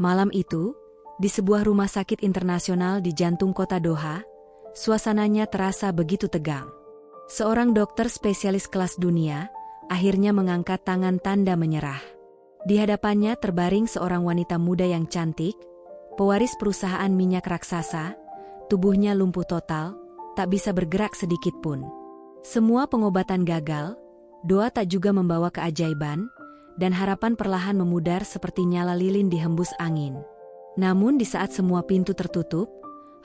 Malam itu, di sebuah rumah sakit internasional di jantung kota Doha, suasananya terasa begitu tegang. Seorang dokter spesialis kelas dunia akhirnya mengangkat tangan tanda menyerah. Di hadapannya terbaring seorang wanita muda yang cantik, pewaris perusahaan minyak raksasa, tubuhnya lumpuh total, tak bisa bergerak sedikit pun. Semua pengobatan gagal, doa tak juga membawa keajaiban, dan harapan perlahan memudar seperti nyala lilin dihembus angin. Namun di saat semua pintu tertutup,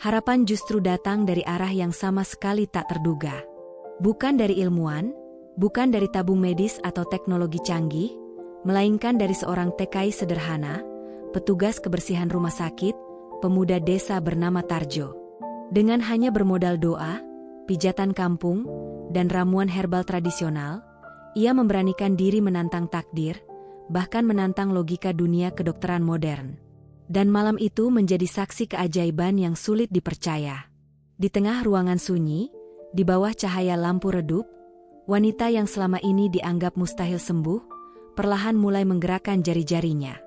harapan justru datang dari arah yang sama sekali tak terduga. Bukan dari ilmuwan, bukan dari tabung medis atau teknologi canggih, melainkan dari seorang TKI sederhana, petugas kebersihan rumah sakit, pemuda desa bernama Tarjo. Dengan hanya bermodal doa, pijatan kampung, dan ramuan herbal tradisional, ia memberanikan diri menantang takdir, bahkan menantang logika dunia kedokteran modern. Dan malam itu menjadi saksi keajaiban yang sulit dipercaya. Di tengah ruangan sunyi, di bawah cahaya lampu redup, wanita yang selama ini dianggap mustahil sembuh, perlahan mulai menggerakkan jari-jarinya.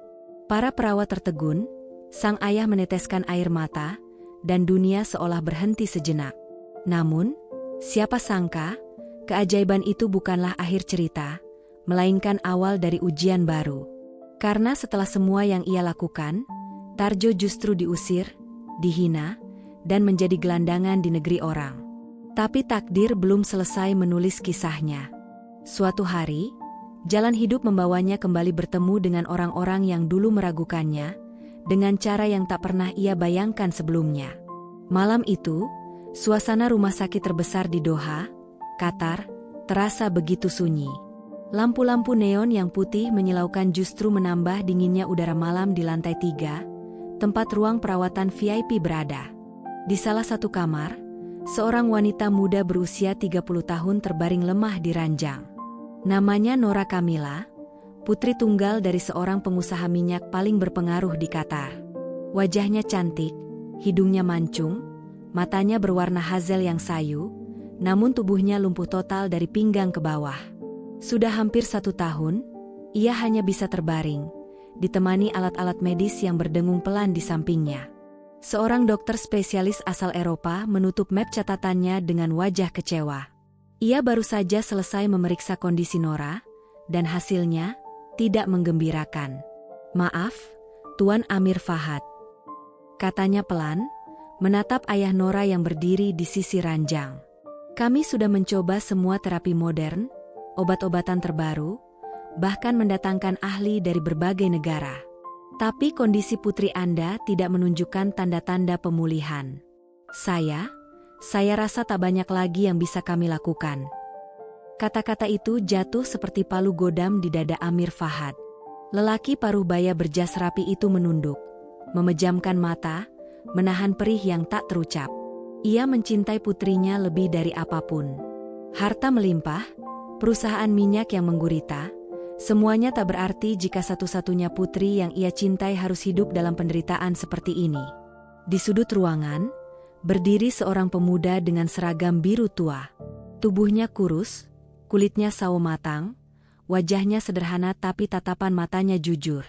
Para perawat tertegun, sang ayah meneteskan air mata, dan dunia seolah berhenti sejenak. Namun, siapa sangka, keajaiban itu bukanlah akhir cerita, melainkan awal dari ujian baru. Karena setelah semua yang ia lakukan, Tarjo justru diusir, dihina, dan menjadi gelandangan di negeri orang. Tapi takdir belum selesai menulis kisahnya. Suatu hari, jalan hidup membawanya kembali bertemu dengan orang-orang yang dulu meragukannya, dengan cara yang tak pernah ia bayangkan sebelumnya. Malam itu, suasana rumah sakit terbesar di Doha, Qatar, terasa begitu sunyi. Lampu-lampu neon yang putih menyilaukan justru menambah dinginnya udara malam di lantai 3, tempat ruang perawatan VIP berada. Di salah satu kamar, seorang wanita muda berusia 30 tahun terbaring lemah di ranjang. Namanya Nora Kamila, putri tunggal dari seorang pengusaha minyak paling berpengaruh di Qatar. Wajahnya cantik, hidungnya mancung, matanya berwarna hazel yang sayu, namun tubuhnya lumpuh total dari pinggang ke bawah. Sudah hampir 1 tahun, ia hanya bisa terbaring, ditemani alat-alat medis yang berdengung pelan di sampingnya. Seorang dokter spesialis asal Eropa menutup map catatannya dengan wajah kecewa. Ia baru saja selesai memeriksa kondisi Nora, dan hasilnya tidak menggembirakan. "Maaf, Tuan Amir Fahad," katanya pelan, menatap ayah Nora yang berdiri di sisi ranjang. "Kami sudah mencoba semua terapi modern, obat-obatan terbaru, bahkan mendatangkan ahli dari berbagai negara. Tapi kondisi putri Anda tidak menunjukkan tanda-tanda pemulihan. Saya rasa tak banyak lagi yang bisa kami lakukan." Kata-kata itu jatuh seperti palu godam di dada Amir Fahad. Lelaki paruh baya berjas rapi itu menunduk, memejamkan mata, menahan perih yang tak terucap. Ia mencintai putrinya lebih dari apapun. Harta melimpah, perusahaan minyak yang menggurita, semuanya tak berarti jika satu-satunya putri yang ia cintai harus hidup dalam penderitaan seperti ini. Di sudut ruangan, berdiri seorang pemuda dengan seragam biru tua. Tubuhnya kurus, kulitnya sawo matang, wajahnya sederhana tapi tatapan matanya jujur.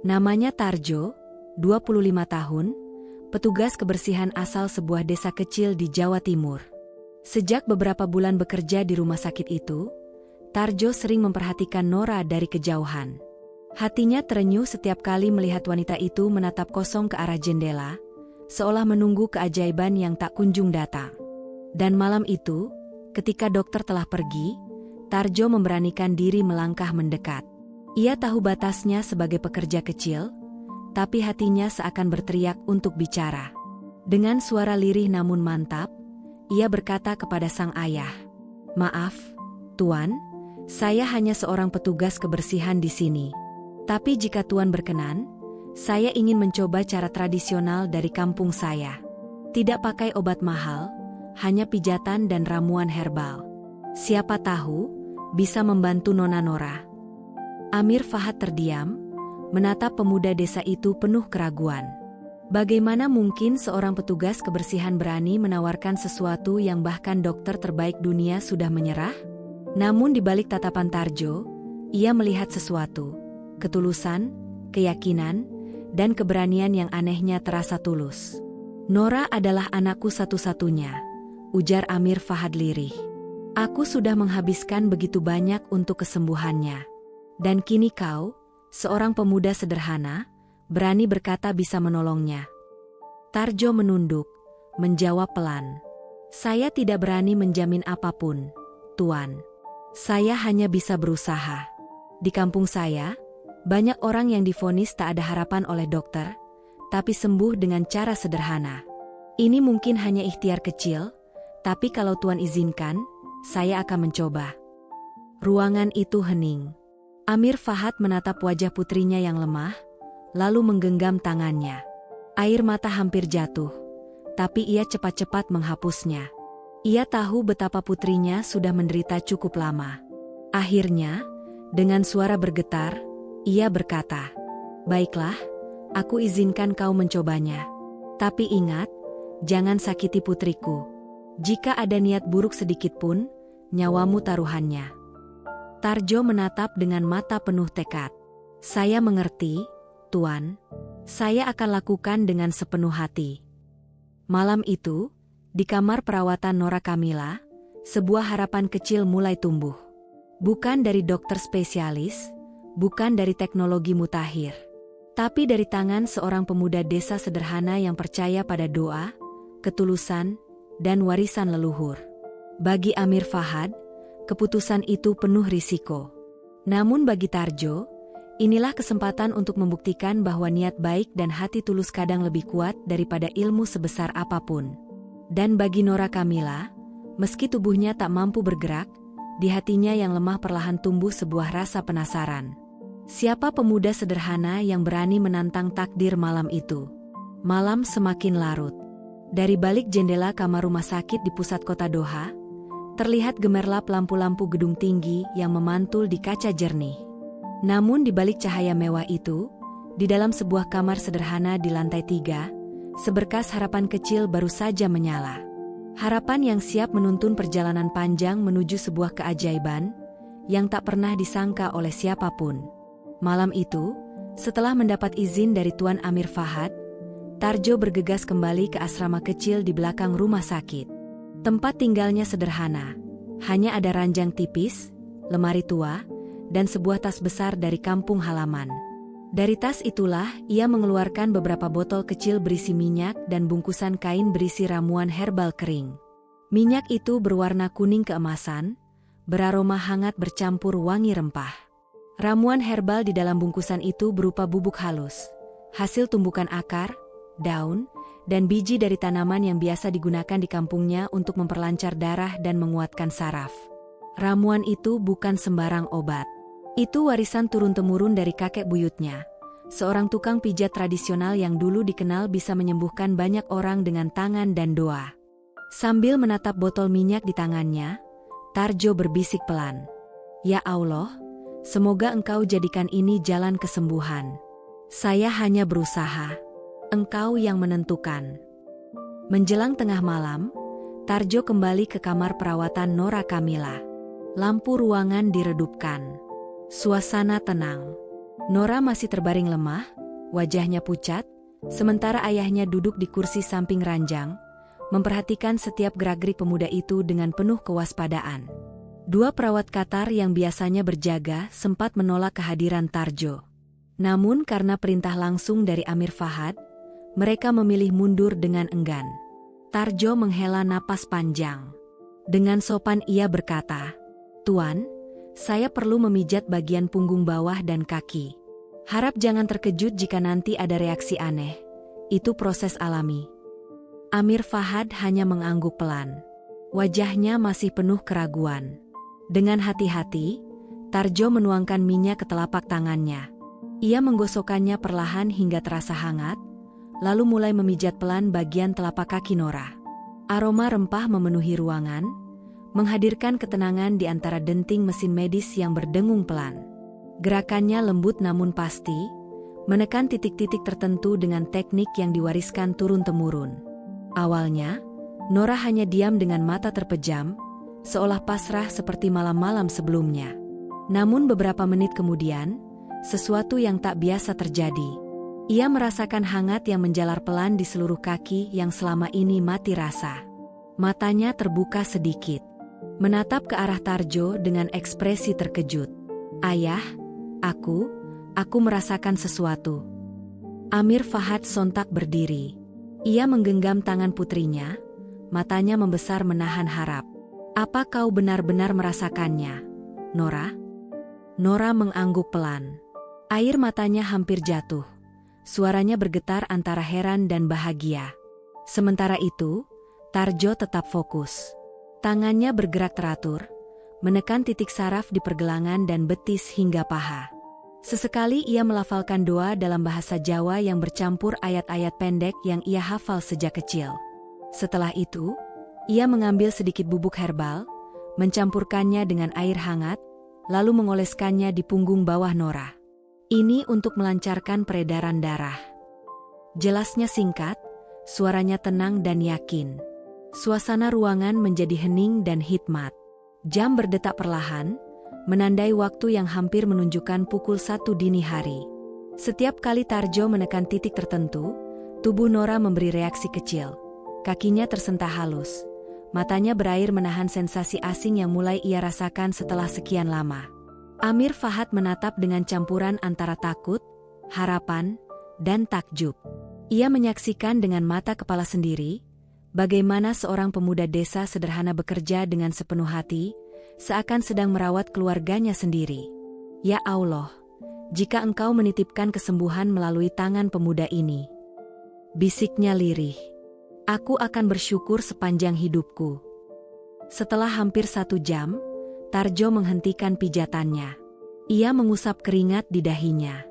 Namanya Tarjo, 25 tahun, petugas kebersihan asal sebuah desa kecil di Jawa Timur. Sejak beberapa bulan bekerja di rumah sakit itu, Tarjo sering memperhatikan Nora dari kejauhan. Hatinya terenyuh setiap kali melihat wanita itu menatap kosong ke arah jendela, seolah menunggu keajaiban yang tak kunjung datang. Dan malam itu, ketika dokter telah pergi, Tarjo memberanikan diri melangkah mendekat. Ia tahu batasnya sebagai pekerja kecil, tapi hatinya seakan berteriak untuk bicara. Dengan suara lirih namun mantap, ia berkata kepada sang ayah, "Maaf, Tuan, saya hanya seorang petugas kebersihan di sini. Tapi jika Tuan berkenan, saya ingin mencoba cara tradisional dari kampung saya. Tidak pakai obat mahal, hanya pijatan dan ramuan herbal. Siapa tahu, bisa membantu Nona Nora." Amir Fahad terdiam, menatap pemuda desa itu penuh keraguan. Bagaimana mungkin seorang petugas kebersihan berani menawarkan sesuatu yang bahkan dokter terbaik dunia sudah menyerah? Namun di balik tatapan Tarjo, ia melihat sesuatu, ketulusan, keyakinan, dan keberanian yang anehnya terasa tulus. "Nora adalah anakku satu-satunya," ujar Amir Fahad lirih. "Aku sudah menghabiskan begitu banyak untuk kesembuhannya. Dan kini kau, seorang pemuda sederhana, berani berkata bisa menolongnya." Tarjo menunduk, menjawab pelan. "Saya tidak berani menjamin apapun, Tuan. Saya hanya bisa berusaha. Di kampung saya, banyak orang yang divonis tak ada harapan oleh dokter, tapi sembuh dengan cara sederhana. Ini mungkin hanya ikhtiar kecil, tapi kalau Tuan izinkan, saya akan mencoba." Ruangan itu hening. Amir Fahad menatap wajah putrinya yang lemah, lalu menggenggam tangannya. Air mata hampir jatuh, tapi ia cepat-cepat menghapusnya. Ia tahu betapa putrinya sudah menderita cukup lama. Akhirnya, dengan suara bergetar, ia berkata, "Baiklah, aku izinkan kau mencobanya. Tapi ingat, jangan sakiti putriku. Jika ada niat buruk sedikit pun, nyawamu taruhannya." Tarjo menatap dengan mata penuh tekad. "Saya mengerti, Tuan. Saya akan lakukan dengan sepenuh hati." Malam itu, di kamar perawatan Nora Kamila, sebuah harapan kecil mulai tumbuh. Bukan dari dokter spesialis, bukan dari teknologi mutakhir, tapi dari tangan seorang pemuda desa sederhana yang percaya pada doa, ketulusan, dan warisan leluhur. Bagi Amir Fahad, keputusan itu penuh risiko. Namun bagi Tarjo, inilah kesempatan untuk membuktikan bahwa niat baik dan hati tulus kadang lebih kuat daripada ilmu sebesar apapun. Dan bagi Nora Kamila, meski tubuhnya tak mampu bergerak, di hatinya yang lemah perlahan tumbuh sebuah rasa penasaran. Siapa pemuda sederhana yang berani menantang takdir malam itu? Malam semakin larut. Dari balik jendela kamar rumah sakit di pusat kota Doha, terlihat gemerlap lampu-lampu gedung tinggi yang memantul di kaca jernih. Namun di balik cahaya mewah itu, di dalam sebuah kamar sederhana di lantai 3, seberkas harapan kecil baru saja menyala. Harapan yang siap menuntun perjalanan panjang menuju sebuah keajaiban yang tak pernah disangka oleh siapapun. Malam itu, setelah mendapat izin dari Tuan Amir Fahad, Tarjo bergegas kembali ke asrama kecil di belakang rumah sakit. Tempat tinggalnya sederhana, hanya ada ranjang tipis, lemari tua, dan sebuah tas besar dari kampung halaman. Dari tas itulah ia mengeluarkan beberapa botol kecil berisi minyak dan bungkusan kain berisi ramuan herbal kering. Minyak itu berwarna kuning keemasan, beraroma hangat bercampur wangi rempah. Ramuan herbal di dalam bungkusan itu berupa bubuk halus, hasil tumbukan akar, daun, dan biji dari tanaman yang biasa digunakan di kampungnya untuk memperlancar darah dan menguatkan saraf. Ramuan itu bukan sembarang obat. Itu warisan turun-temurun dari kakek buyutnya, seorang tukang pijat tradisional yang dulu dikenal bisa menyembuhkan banyak orang dengan tangan dan doa. Sambil menatap botol minyak di tangannya, Tarjo berbisik pelan, "Ya Allah, semoga Engkau jadikan ini jalan kesembuhan. Saya hanya berusaha. Engkau yang menentukan." Menjelang tengah malam, Tarjo kembali ke kamar perawatan Nora Kamila. Lampu ruangan diredupkan. Suasana tenang. Nora masih terbaring lemah, wajahnya pucat, sementara ayahnya duduk di kursi samping ranjang, memperhatikan setiap gerak-gerik pemuda itu dengan penuh kewaspadaan. Dua perawat Qatar yang biasanya berjaga sempat menolak kehadiran Tarjo. Namun karena perintah langsung dari Amir Fahad, mereka memilih mundur dengan enggan. Tarjo menghela napas panjang. Dengan sopan ia berkata, "Tuan, saya perlu memijat bagian punggung bawah dan kaki. Harap jangan terkejut jika nanti ada reaksi aneh. Itu proses alami." Amir Fahad hanya mengangguk pelan. Wajahnya masih penuh keraguan. Dengan hati-hati, Tarjo menuangkan minyak ke telapak tangannya. Ia menggosokkannya perlahan hingga terasa hangat, lalu mulai memijat pelan bagian telapak kaki Nora. Aroma rempah memenuhi ruangan, menghadirkan ketenangan di antara denting mesin medis yang berdengung pelan. Gerakannya lembut namun pasti, menekan titik-titik tertentu dengan teknik yang diwariskan turun-temurun. Awalnya, Nora hanya diam dengan mata terpejam, seolah pasrah seperti malam-malam sebelumnya. Namun beberapa menit kemudian, sesuatu yang tak biasa terjadi. Ia merasakan hangat yang menjalar pelan di seluruh kaki yang selama ini mati rasa. Matanya terbuka sedikit, menatap ke arah Tarjo dengan ekspresi terkejut. "Ayah, aku merasakan sesuatu." Amir Fahad sontak berdiri. Ia menggenggam tangan putrinya, matanya membesar menahan harap. "Apa kau benar-benar merasakannya, Nora?" Nora mengangguk pelan. Air matanya hampir jatuh. Suaranya bergetar antara heran dan bahagia. Sementara itu, Tarjo tetap fokus. Tangannya bergerak teratur, menekan titik saraf di pergelangan dan betis hingga paha. Sesekali ia melafalkan doa dalam bahasa Jawa yang bercampur ayat-ayat pendek yang ia hafal sejak kecil. Setelah itu, ia mengambil sedikit bubuk herbal, mencampurkannya dengan air hangat, lalu mengoleskannya di punggung bawah Nora. Ini untuk melancarkan peredaran darah. Jelasnya singkat, suaranya tenang dan yakin. Suasana ruangan menjadi hening dan hikmat. Jam berdetak perlahan, menandai waktu yang hampir menunjukkan pukul 1 dini hari. Setiap kali Tarjo menekan titik tertentu, tubuh Nora memberi reaksi kecil. Kakinya tersentak halus. Matanya berair menahan sensasi asing yang mulai ia rasakan setelah sekian lama. Amir Fahad menatap dengan campuran antara takut, harapan, dan takjub. Ia menyaksikan dengan mata kepala sendiri, bagaimana seorang pemuda desa sederhana bekerja dengan sepenuh hati, seakan sedang merawat keluarganya sendiri. "Ya Allah, jika Engkau menitipkan kesembuhan melalui tangan pemuda ini," bisiknya lirih, "aku akan bersyukur sepanjang hidupku." Setelah hampir 1 jam, Tarjo menghentikan pijatannya. Ia mengusap keringat di dahinya.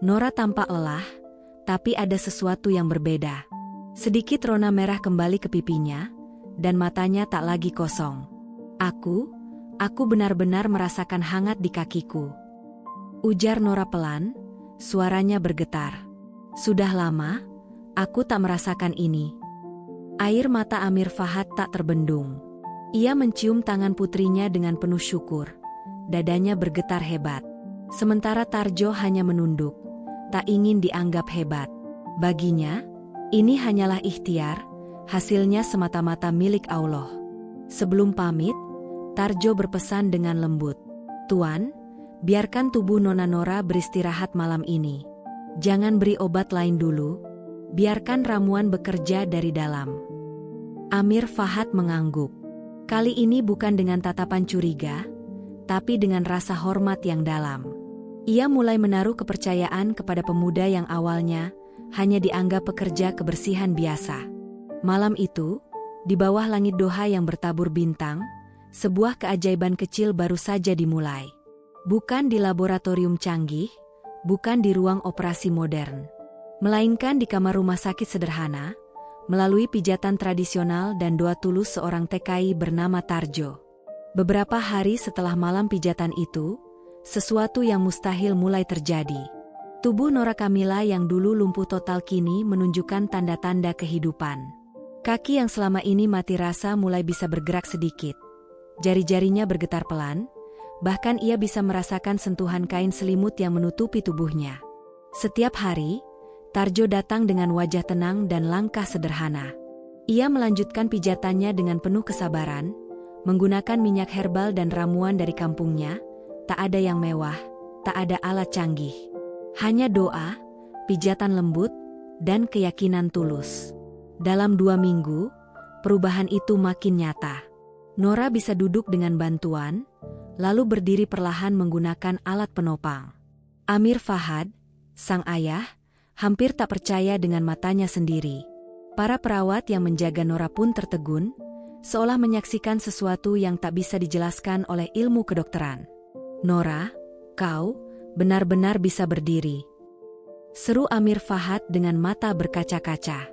Nora tampak lelah, tapi ada sesuatu yang berbeda. Sedikit rona merah kembali ke pipinya, dan matanya tak lagi kosong. Aku benar-benar merasakan hangat di kakiku," ujar Nora pelan, suaranya bergetar. "Sudah lama, aku tak merasakan ini." Air mata Amir Fahad tak terbendung. Ia mencium tangan putrinya dengan penuh syukur. Dadanya bergetar hebat. Sementara Tarjo hanya menunduk, tak ingin dianggap hebat. Baginya, ini hanyalah ikhtiar, hasilnya semata-mata milik Allah. Sebelum pamit, Tarjo berpesan dengan lembut, "Tuan, biarkan tubuh Nona Nora beristirahat malam ini. Jangan beri obat lain dulu, biarkan ramuan bekerja dari dalam." Amir Fahad mengangguk. Kali ini bukan dengan tatapan curiga, tapi dengan rasa hormat yang dalam. Ia mulai menaruh kepercayaan kepada pemuda yang awalnya hanya dianggap pekerja kebersihan biasa. Malam itu, di bawah langit Doha yang bertabur bintang, sebuah keajaiban kecil baru saja dimulai. Bukan di laboratorium canggih, bukan di ruang operasi modern, melainkan di kamar rumah sakit sederhana, melalui pijatan tradisional dan doa tulus seorang TKI bernama Tarjo. Beberapa hari setelah malam pijatan itu, sesuatu yang mustahil mulai terjadi. Tubuh Nora Kamila yang dulu lumpuh total kini menunjukkan tanda-tanda kehidupan. Kaki yang selama ini mati rasa mulai bisa bergerak sedikit. Jari-jarinya bergetar pelan, bahkan ia bisa merasakan sentuhan kain selimut yang menutupi tubuhnya. Setiap hari, Tarjo datang dengan wajah tenang dan langkah sederhana. Ia melanjutkan pijatannya dengan penuh kesabaran, menggunakan minyak herbal dan ramuan dari kampungnya. Tak ada yang mewah, tak ada alat canggih. Hanya doa, pijatan lembut, dan keyakinan tulus. Dalam 2 minggu, perubahan itu makin nyata. Nora bisa duduk dengan bantuan, lalu berdiri perlahan menggunakan alat penopang. Amir Fahad, sang ayah, hampir tak percaya dengan matanya sendiri. Para perawat yang menjaga Nora pun tertegun, seolah menyaksikan sesuatu yang tak bisa dijelaskan oleh ilmu kedokteran. "Nora, kau benar-benar bisa berdiri," seru Amir Fahad dengan mata berkaca-kaca.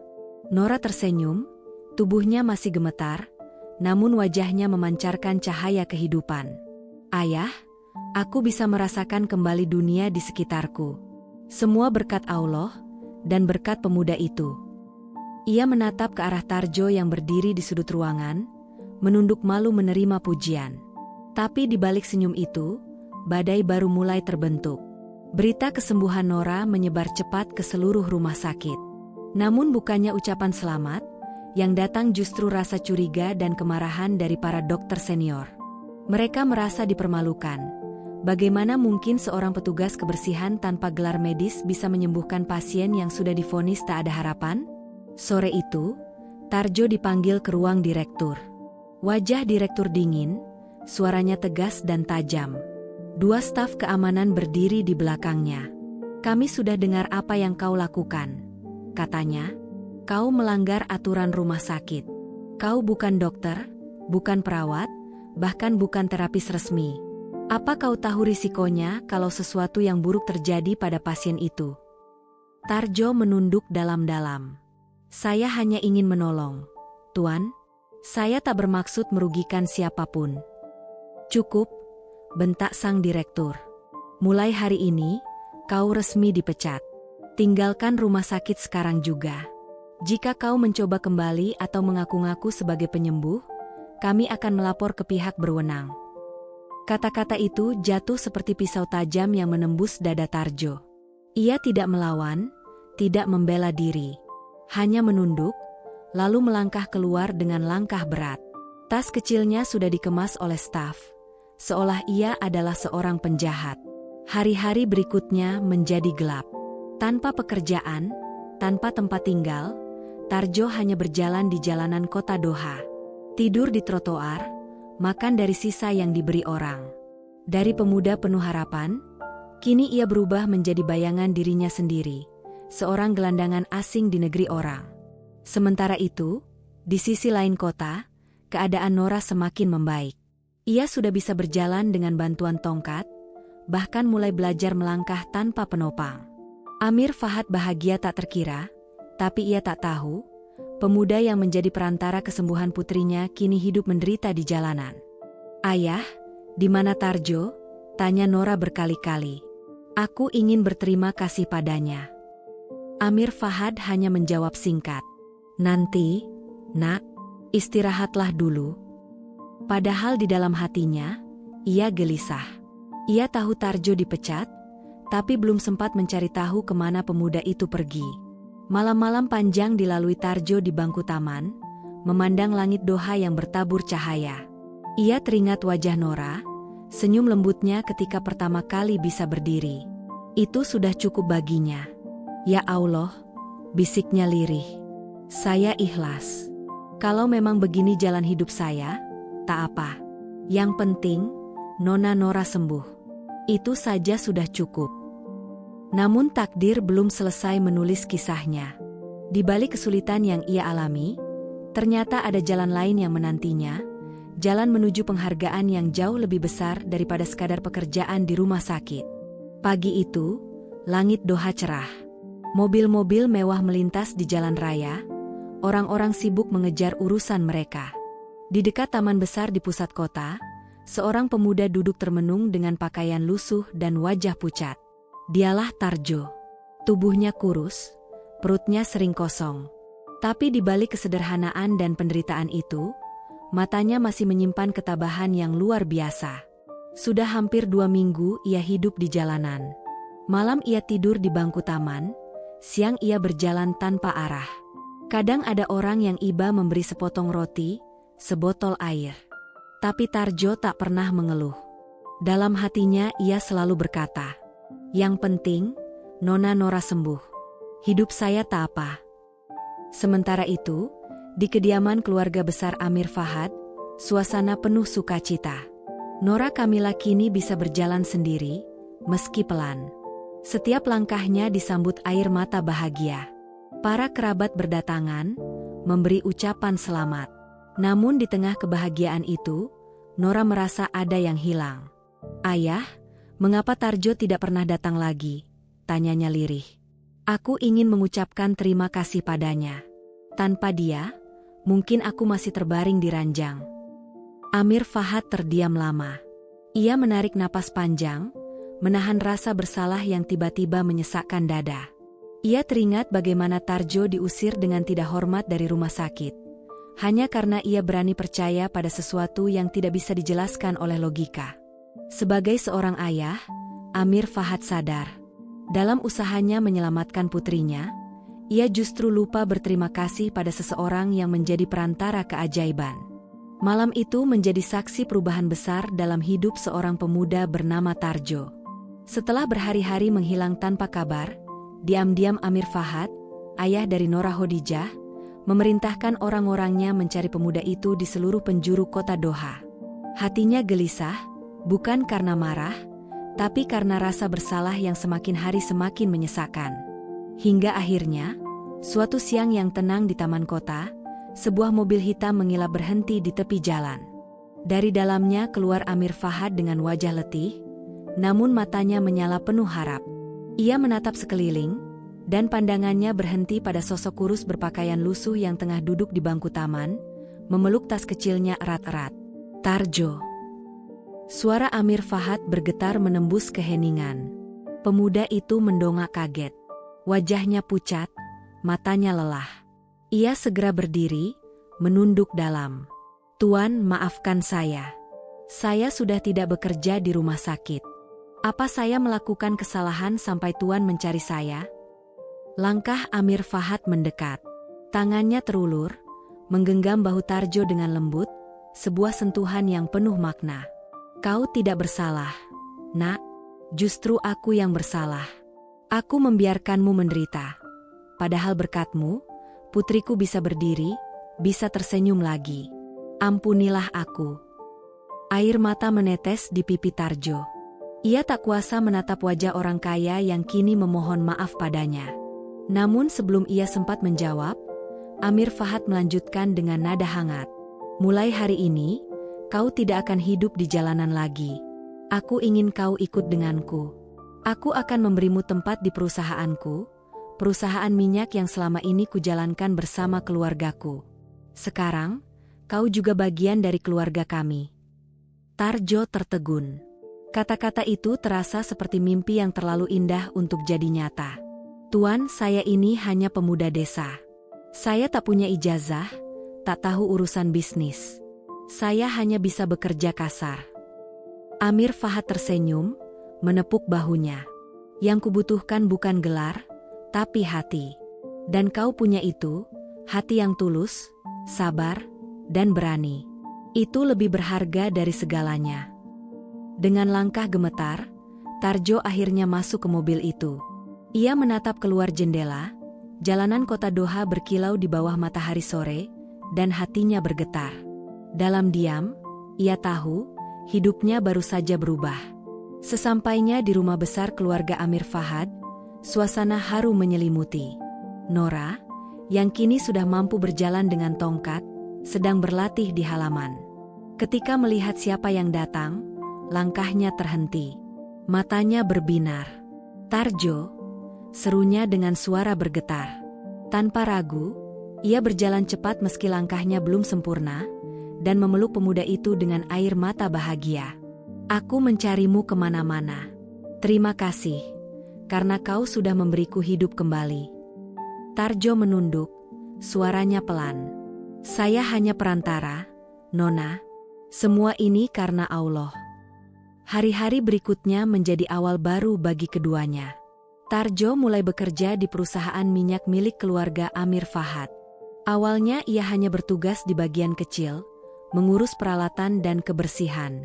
Nora tersenyum, tubuhnya masih gemetar, namun wajahnya memancarkan cahaya kehidupan. "Ayah, aku bisa merasakan kembali dunia di sekitarku. Semua berkat Allah dan berkat pemuda itu." Ia menatap ke arah Tarjo yang berdiri di sudut ruangan, menunduk malu menerima pujian. Tapi di balik senyum itu, badai baru mulai terbentuk. Berita kesembuhan Nora menyebar cepat ke seluruh rumah sakit. Namun bukannya ucapan selamat, yang datang justru rasa curiga dan kemarahan dari para dokter senior. Mereka merasa dipermalukan. Bagaimana mungkin seorang petugas kebersihan tanpa gelar medis bisa menyembuhkan pasien yang sudah divonis tak ada harapan? Sore itu, Tarjo dipanggil ke ruang direktur. Wajah direktur dingin, suaranya tegas dan tajam. 2 staf keamanan berdiri di belakangnya. "Kami sudah dengar apa yang kau lakukan," katanya. "Kau melanggar aturan rumah sakit. Kau bukan dokter, bukan perawat, bahkan bukan terapis resmi. Apa kau tahu risikonya kalau sesuatu yang buruk terjadi pada pasien itu?" Tarjo menunduk dalam-dalam. "Saya hanya ingin menolong, Tuan. Saya tak bermaksud merugikan siapapun." "Cukup," bentak sang direktur. "Mulai hari ini, kau resmi dipecat. Tinggalkan rumah sakit sekarang juga. Jika kau mencoba kembali atau mengaku-ngaku sebagai penyembuh, kami akan melapor ke pihak berwenang." Kata-kata itu jatuh seperti pisau tajam yang menembus dada Tarjo. Ia tidak melawan, tidak membela diri. Hanya menunduk, lalu melangkah keluar dengan langkah berat. Tas kecilnya sudah dikemas oleh staf, seolah ia adalah seorang penjahat. Hari-hari berikutnya menjadi gelap. Tanpa pekerjaan, tanpa tempat tinggal, Tarjo hanya berjalan di jalanan kota Doha. Tidur di trotoar, makan dari sisa yang diberi orang. Dari pemuda penuh harapan, kini ia berubah menjadi bayangan dirinya sendiri, seorang gelandangan asing di negeri orang. Sementara itu, di sisi lain kota, keadaan Nora semakin membaik. Ia sudah bisa berjalan dengan bantuan tongkat, bahkan mulai belajar melangkah tanpa penopang. Amir Fahad bahagia tak terkira, tapi ia tak tahu, pemuda yang menjadi perantara kesembuhan putrinya kini hidup menderita di jalanan. "Ayah, di mana Tarjo?" tanya Nora berkali-kali. "Aku ingin berterima kasih padanya." Amir Fahad hanya menjawab singkat, "Nanti, Nak, istirahatlah dulu." Padahal di dalam hatinya, ia gelisah. Ia tahu Tarjo dipecat, tapi belum sempat mencari tahu kemana pemuda itu pergi. Malam-malam panjang dilalui Tarjo di bangku taman, memandang langit Doha yang bertabur cahaya. Ia teringat wajah Nora, senyum lembutnya ketika pertama kali bisa berdiri. Itu sudah cukup baginya. "Ya Allah," bisiknya lirih. "Saya ikhlas. Kalau memang begini jalan hidup saya, tak apa. Yang penting, Nona Nora sembuh. Itu saja sudah cukup." Namun takdir belum selesai menulis kisahnya. Di balik kesulitan yang ia alami, ternyata ada jalan lain yang menantinya, jalan menuju penghargaan yang jauh lebih besar daripada sekadar pekerjaan di rumah sakit. Pagi itu, langit Doha cerah. Mobil-mobil mewah melintas di jalan raya, orang-orang sibuk mengejar urusan mereka. Di dekat taman besar di pusat kota, seorang pemuda duduk termenung dengan pakaian lusuh dan wajah pucat. Dialah Tarjo. Tubuhnya kurus, perutnya sering kosong. Tapi di balik kesederhanaan dan penderitaan itu, matanya masih menyimpan ketabahan yang luar biasa. Sudah hampir 2 minggu ia hidup di jalanan. Malam ia tidur di bangku taman, siang ia berjalan tanpa arah. Kadang ada orang yang iba memberi sepotong roti, sebotol air. Tapi Tarjo tak pernah mengeluh. Dalam hatinya ia selalu berkata, "Yang penting, Nona Nora sembuh. Hidup saya tak apa." Sementara itu, di kediaman keluarga besar Amir Fahad, suasana penuh sukacita. Nora Kamila kini bisa berjalan sendiri, meski pelan. Setiap langkahnya disambut air mata bahagia. Para kerabat berdatangan, memberi ucapan selamat. Namun di tengah kebahagiaan itu, Nora merasa ada yang hilang. "Ayah, mengapa Tarjo tidak pernah datang lagi?" tanyanya lirih. "Aku ingin mengucapkan terima kasih padanya. Tanpa dia, mungkin aku masih terbaring di ranjang." Amir Fahad terdiam lama. Ia menarik napas panjang, menahan rasa bersalah yang tiba-tiba menyesakkan dada. Ia teringat bagaimana Tarjo diusir dengan tidak hormat dari rumah sakit, hanya karena ia berani percaya pada sesuatu yang tidak bisa dijelaskan oleh logika. Sebagai seorang ayah, Amir Fahad sadar, Dalam usahanya menyelamatkan putrinya, ia justru lupa berterima kasih pada seseorang yang menjadi perantara keajaiban. Malam itu menjadi saksi perubahan besar dalam hidup seorang pemuda bernama Tarjo. Setelah berhari-hari menghilang tanpa kabar, diam-diam Amir Fahad, ayah dari Nora Khadijah, memerintahkan orang-orangnya mencari pemuda itu di seluruh penjuru kota Doha. Hatinya gelisah, bukan karena marah, tapi karena rasa bersalah yang semakin hari semakin menyesakan. Hingga akhirnya, suatu siang yang tenang di taman kota, sebuah mobil hitam mengilap berhenti di tepi jalan. Dari dalamnya keluar Amir Fahad dengan wajah letih, namun matanya menyala penuh harap. Ia menatap sekeliling, dan pandangannya berhenti pada sosok kurus berpakaian lusuh yang tengah duduk di bangku taman, memeluk tas kecilnya erat-erat. Tarjo. Suara Amir Fahad bergetar menembus keheningan. Pemuda itu mendongak kaget. Wajahnya pucat, matanya lelah. Ia segera berdiri, menunduk dalam. "Tuan, maafkan saya. Saya sudah tidak bekerja di rumah sakit. Apa saya melakukan kesalahan sampai Tuan mencari saya?" Langkah Amir Fahad mendekat. Tangannya terulur, menggenggam bahu Tarjo dengan lembut, sebuah sentuhan yang penuh makna. "Kau tidak bersalah, nak. Justru aku yang bersalah. Aku membiarkanmu menderita. Padahal berkatmu, putriku bisa berdiri, bisa tersenyum lagi. Ampunilah aku." Air mata menetes di pipi Tarjo. Ia tak kuasa menatap wajah orang kaya yang kini memohon maaf padanya. Namun sebelum ia sempat menjawab, Amir Fahad melanjutkan dengan nada hangat. "Mulai hari ini, kau tidak akan hidup di jalanan lagi. Aku ingin kau ikut denganku. Aku akan memberimu tempat di perusahaanku, perusahaan minyak yang selama ini kujalankan bersama keluargaku. Sekarang, kau juga bagian dari keluarga kami." Tarjo tertegun. Kata-kata itu terasa seperti mimpi yang terlalu indah untuk jadi nyata. "Tuan, saya ini hanya pemuda desa. Saya tak punya ijazah, tak tahu urusan bisnis. Saya hanya bisa bekerja kasar." Amir Fahad tersenyum, menepuk bahunya. "Yang kubutuhkan bukan gelar, tapi hati. Dan kau punya itu, hati yang tulus, sabar, dan berani. Itu lebih berharga dari segalanya." Dengan langkah gemetar, Tarjo akhirnya masuk ke mobil itu. Ia menatap keluar jendela, jalanan kota Doha berkilau di bawah matahari sore, dan hatinya bergetar. Dalam diam, ia tahu, hidupnya baru saja berubah. Sesampainya di rumah besar keluarga Amir Fahad, suasana haru menyelimuti. Nora, yang kini sudah mampu berjalan dengan tongkat, sedang berlatih di halaman. Ketika melihat siapa yang datang, langkahnya terhenti. Matanya berbinar. "Tarjo," serunya dengan suara bergetar. Tanpa ragu, ia berjalan cepat meski langkahnya belum sempurna, dan memeluk pemuda itu dengan air mata bahagia. "Aku mencarimu kemana-mana. Terima kasih, karena kau sudah memberiku hidup kembali." Tarjo menunduk, suaranya pelan. "Saya hanya perantara, Nona. Semua ini karena Allah." Hari-hari berikutnya menjadi awal baru bagi keduanya. Tarjo mulai bekerja di perusahaan minyak milik keluarga Amir Fahad. Awalnya ia hanya bertugas di bagian kecil, mengurus peralatan dan kebersihan.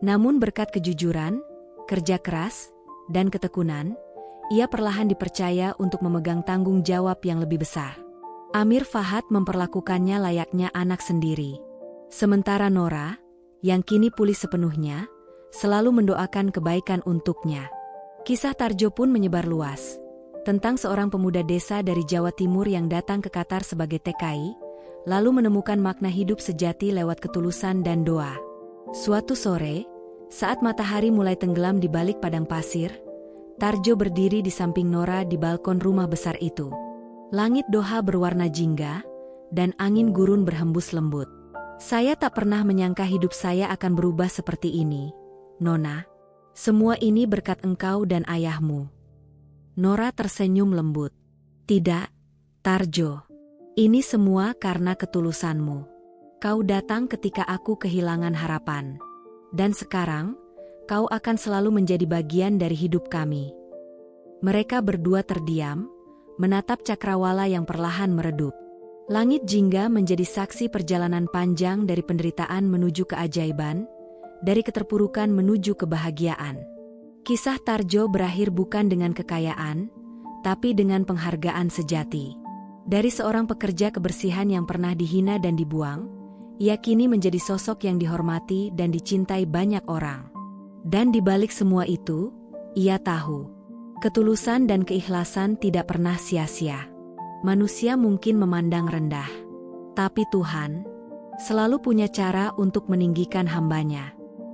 Namun berkat kejujuran, kerja keras, dan ketekunan, ia perlahan dipercaya untuk memegang tanggung jawab yang lebih besar. Amir Fahad memperlakukannya layaknya anak sendiri. Sementara Nora, yang kini pulih sepenuhnya, selalu mendoakan kebaikan untuknya. Kisah Tarjo pun menyebar luas, tentang seorang pemuda desa dari Jawa Timur yang datang ke Qatar sebagai TKI, lalu menemukan makna hidup sejati lewat ketulusan dan doa. Suatu sore, saat matahari mulai tenggelam di balik padang pasir, Tarjo berdiri di samping Nora di balkon rumah besar itu. Langit Doha berwarna jingga, dan angin gurun berhembus lembut. "Saya tak pernah menyangka hidup saya akan berubah seperti ini, Nona. Semua ini berkat engkau dan ayahmu." Nora tersenyum lembut. "Tidak, Tarjo. Ini semua karena ketulusanmu. Kau datang ketika aku kehilangan harapan. Dan sekarang, kau akan selalu menjadi bagian dari hidup kami." Mereka berdua terdiam, menatap cakrawala yang perlahan meredup. Langit jingga menjadi saksi perjalanan panjang dari penderitaan menuju keajaiban, dari keterpurukan menuju kebahagiaan. Kisah Tarjo berakhir bukan dengan kekayaan, tapi dengan penghargaan sejati. Dari seorang pekerja kebersihan yang pernah dihina dan dibuang, ia kini menjadi sosok yang dihormati dan dicintai banyak orang. Dan di balik semua itu, ia tahu, ketulusan dan keikhlasan tidak pernah sia-sia. Manusia mungkin memandang rendah, tapi Tuhan selalu punya cara untuk meninggikan hamba-Nya.